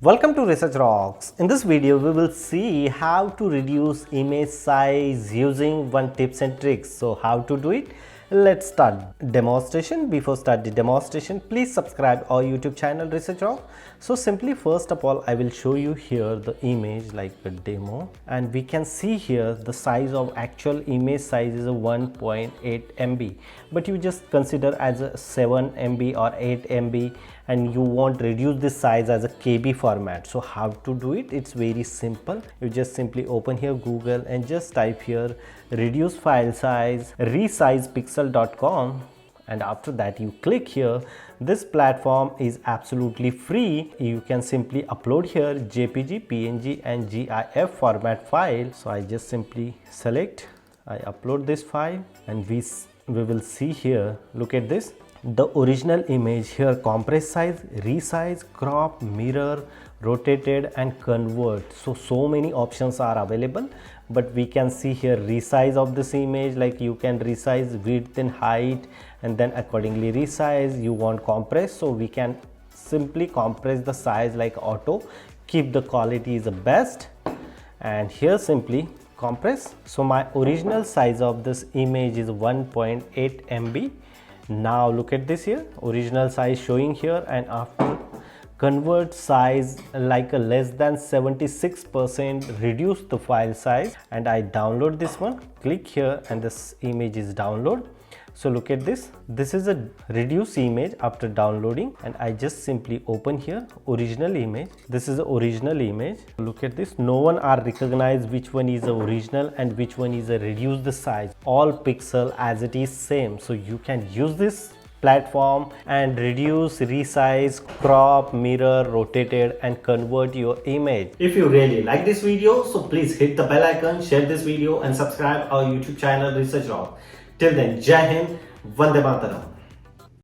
Welcome to Research Rocks. In this video, we will see how to reduce image size using one tips and tricks. So how to do it? Let's start demonstration. Before start the demonstration, please subscribe our YouTube channel Research Rock. So simply first of all, I will show you here the image like a demo, and we can see here the size of actual image size is a 1.8 MB, but you just consider as a 7 MB or 8 MB and you want reduce this size as a KB format. So how to do it? It's very simple. You just simply open here Google and just type here reduce file size resizepixel.com, and after that you click here. This platform is absolutely free. You can simply upload here JPG, PNG and GIF format file. So I just simply select, I upload this file, and we will see here, look at this, the original image here: compress size, resize, crop, mirror, rotated and convert. So many options are available, but we can see here resize of this image, like you can resize width and height and then accordingly resize. You want compress, so we can simply compress the size like auto, keep the quality is the best, and here simply compress. So my original size of this image is 1.8 MB. Now look at this here, original size showing here, and after convert size like a less than 76%, reduce the file size, and I download this one. Click here and this image is download. So look at this, this is a reduced image after downloading, and I just simply open here original image. This is the original image. Look at this, no one are recognized which one is the original and which one is a reduce the size. All pixel as it is same. So you can use this platform and reduce, resize, crop, mirror, rotated and convert your image. If you really like this video, so please hit the bell icon, share this video and subscribe our YouTube channel Research Rock. Till then, Jai Hind, Vande Mataram.